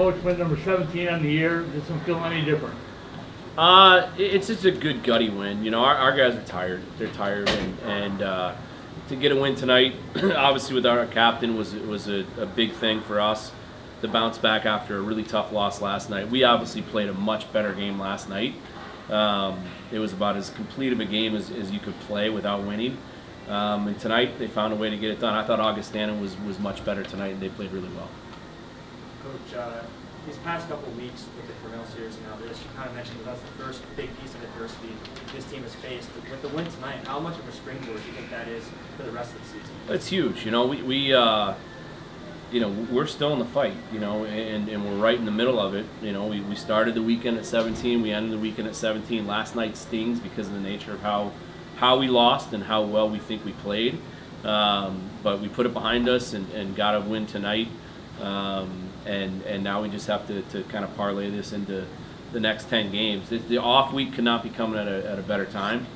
Coach, win number 17 on the year. Does it feel any different? It's just a good gutty win. You know, our guys are tired. They're tired, and to get a win tonight, obviously with our captain, was a big thing for us to bounce back after a really tough loss last night. We obviously played a much better game last night. It was about as complete of a game as you could play without winning. And tonight they found a way to get it done. I thought Augustana was much better tonight, and they played really well. Coach, these past couple of weeks with the Cornell series and now this, you kind of mentioned that that's the first big piece of adversity this team has faced. With the win tonight, how much of a springboard do you think that is for the rest of the season? It's huge. You know, we you know, we're still in the fight, you know, and we're right in the middle of it. You know, we started the weekend at 17, we ended the weekend at 17. Last night stings because of the nature of how we lost and how well we think we played. But we put it behind us and got a win tonight. And now we just have to kind of parlay this into the next 10 games. The off week could not be coming at a better time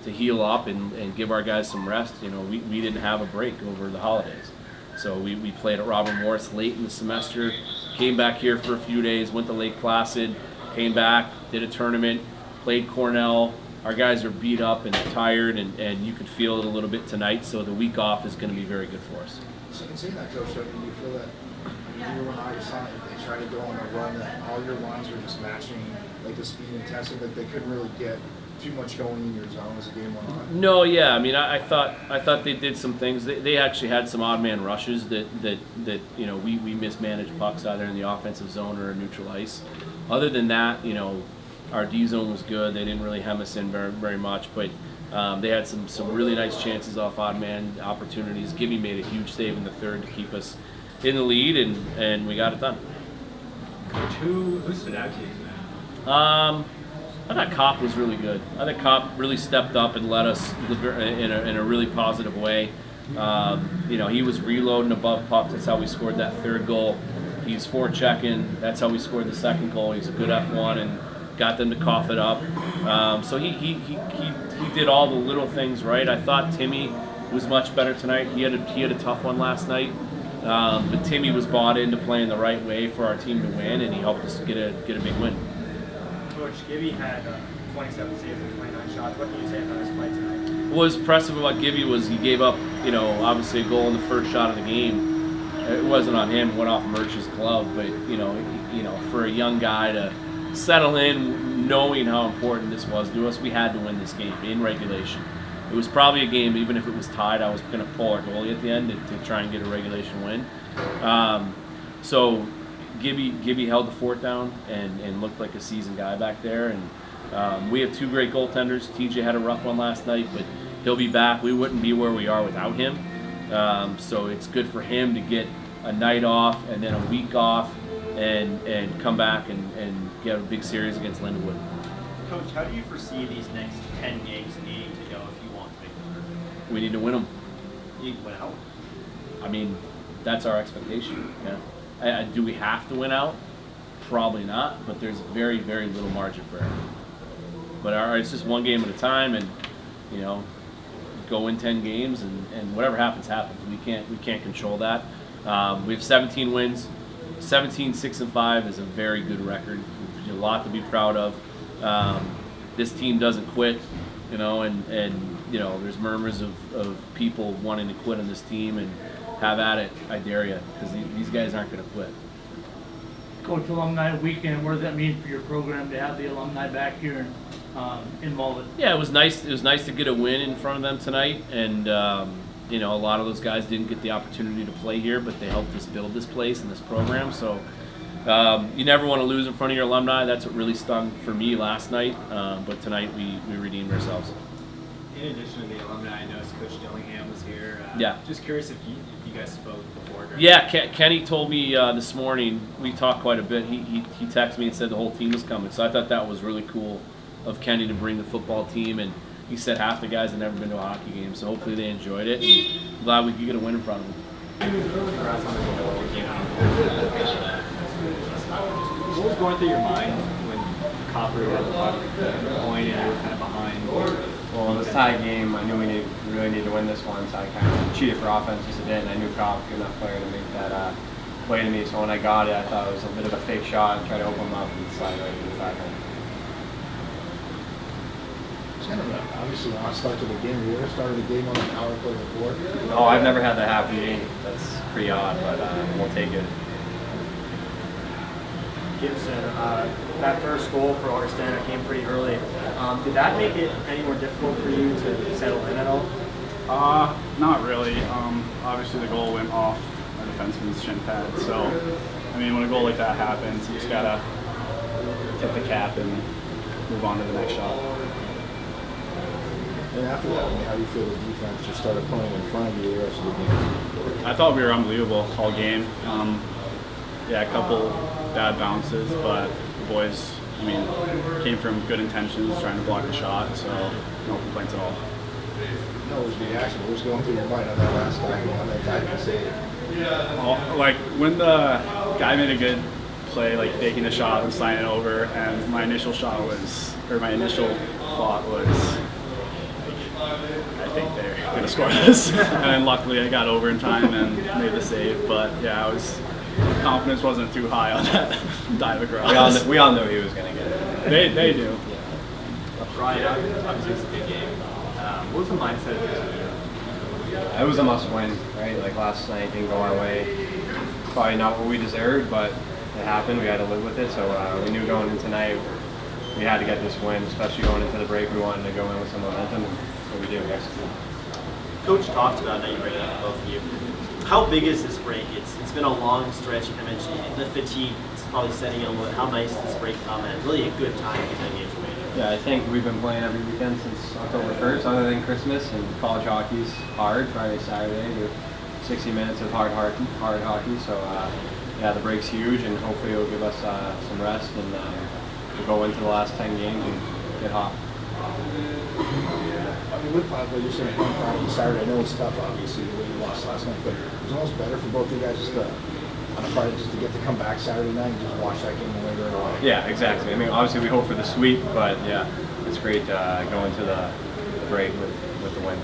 to heal up and give our guys some rest. You know, we didn't have a break over the holidays. So we played at Robert Morris late in the semester, came back here for a few days, went to Lake Placid, came back, did a tournament, played Cornell. Our guys are beat up and tired, and you could feel it a little bit tonight, so the week off is going to be very good for us. So in seeing that, Coach, do you feel that you were on Augustana, they tried to go on a run that all your lines were just matching like the speed and testing, that they couldn't really get too much going in your zone as the game went on? No, yeah. I mean, I thought they did some things. They actually had some odd man rushes that you know, we mismanaged pucks either in the offensive zone or neutral ice. Other than that, you know, our D zone was good. They didn't really hem us in very much, but they had some really nice chances off odd man opportunities. Gibby made a huge save in the third to keep us in the lead, and we got it done. Coach, who stood out to you tonight? I thought Kopp was really good. I think Kopp really stepped up and led us in a really positive way. You know, he was reloading above pucks. That's how we scored that third goal. He's forechecking. That's how we scored the second goal. He's a good F1 and got them to cough it up. So he did all the little things right. I thought Timmy was much better tonight. He had a tough one last night. But Timmy was bought into playing the right way for our team to win, and he helped us get a big win. Coach, Gibby had 27 saves and 29 shots. What can you say about his play tonight? What was impressive about Gibby was he gave up, you know, obviously a goal in the first shot of the game. It wasn't on him; it went off Murch's glove. But you know, for a young guy to settle in, knowing how important this was to us, we had to win this game in regulation. It was probably a game, even if it was tied, I was going to pull our goalie at the end to try and get a regulation win. So Gibby held the fort down and looked like a seasoned guy back there. And we have two great goaltenders. TJ had a rough one last night, but he'll be back. We wouldn't be where we are without him. So it's good for him to get a night off and then a week off and come back and get a big series against Lindenwood. Coach, how do you foresee these next 10 games needing to go if you want to make the tournament? We need to win them. You win out? I mean, that's our expectation. Yeah. Do we have to win out? Probably not, but there's very, very little margin for error. But it's just one game at a time, and you know, go win 10 games, and whatever happens, happens. We can't control that. We have 17 wins. 17, 6-5 is a very good record. A lot to be proud of. This team doesn't quit, you know, and you know, there's murmurs of people wanting to quit on this team, and have at it, I dare you, because these guys aren't going to quit. Coach, Alumni Weekend, what does that mean for your program to have the alumni back here in Malden? Yeah, it was nice. It was nice to get a win in front of them tonight, and you know, a lot of those guys didn't get the opportunity to play here, but they helped us build this place and this program. So you never want to lose in front of your alumni. That's what really stung for me last night. But tonight we redeemed ourselves. In addition to the alumni, I noticed Coach Dillingham was here. Yeah. Just curious if you guys spoke before. Yeah, Kenny told me this morning. We talked quite a bit. He texted me and said the whole team was coming. So I thought that was really cool of Kenny to bring the football team. And he said half the guys had never been to a hockey game. So hopefully they enjoyed it. And I'm glad we could get a win in front of them. What was going through your mind when Copper got the puck at the point and you were kind of behind? Well, it was a tie game. I knew we really needed to win this one, so I kind of cheated for offense just a bit, and I knew Cobb was a good enough player to make that play to me. So when I got it, I thought it was a bit of a fake shot and tried to open him up and slide right to the back end. It's kind of obviously an odd start to the game. Have you ever started a game on a power play before? No, I've never had that happen to me. That's pretty odd, but we'll take it. Gibson, that first goal for Augustana came pretty early. Did that make it any more difficult for you to settle in at all? Not really. Obviously the goal went off a defenseman's shin pad, so I mean when a goal like that happens, you just gotta tip the cap and move on to the next shot. And after that, I mean, how do you feel the defense just started playing in front of you the rest of the game? I thought we were unbelievable all game. Yeah, a couple bad bounces, but the boys, I mean, came from good intentions, trying to block the shot, so no complaints at all. No, it was the action. What was going through your mind on that last guy, on that diving save? Like when the guy made a good play, like faking the shot and sliding it over, and my initial thought was, I think they're gonna score this. And then luckily I got over in time and made the save. But yeah, confidence wasn't too high on that dive across. We all knew he was going to get it. They do. Ryan, obviously it's a big game. What was the mindset? It was a must-win, right? Like last night didn't go our way. Probably not what we deserved, but it happened. We had to live with it. So we knew going in tonight we had to get this win, especially going into the break. We wanted to go in with some momentum, and so we did. Coach talked about, now you bring it up, both of you. How big is this break? It's been a long stretch. I mentioned the fatigue. It's probably setting in a little bit. How nice does this break come at? Really a good time to get that game away. Yeah, I think we've been playing every weekend since October 1st, other than Christmas, and college hockey's hard, Friday, Saturday, to 60 minutes of hard hockey. So yeah, the break's huge, and hopefully it'll give us some rest, and we'll go into the last 10 games and get hot. I mean, with Pablo, you're saying on Friday, Saturday. I know it's tough, obviously, the way you lost last night, but it was almost better for both of you guys just to, on a Friday, just to get to come back Saturday night and just watch that game away right away. Yeah, exactly. I mean, obviously we hope for the sweep, but yeah, it's great going to the break with the win.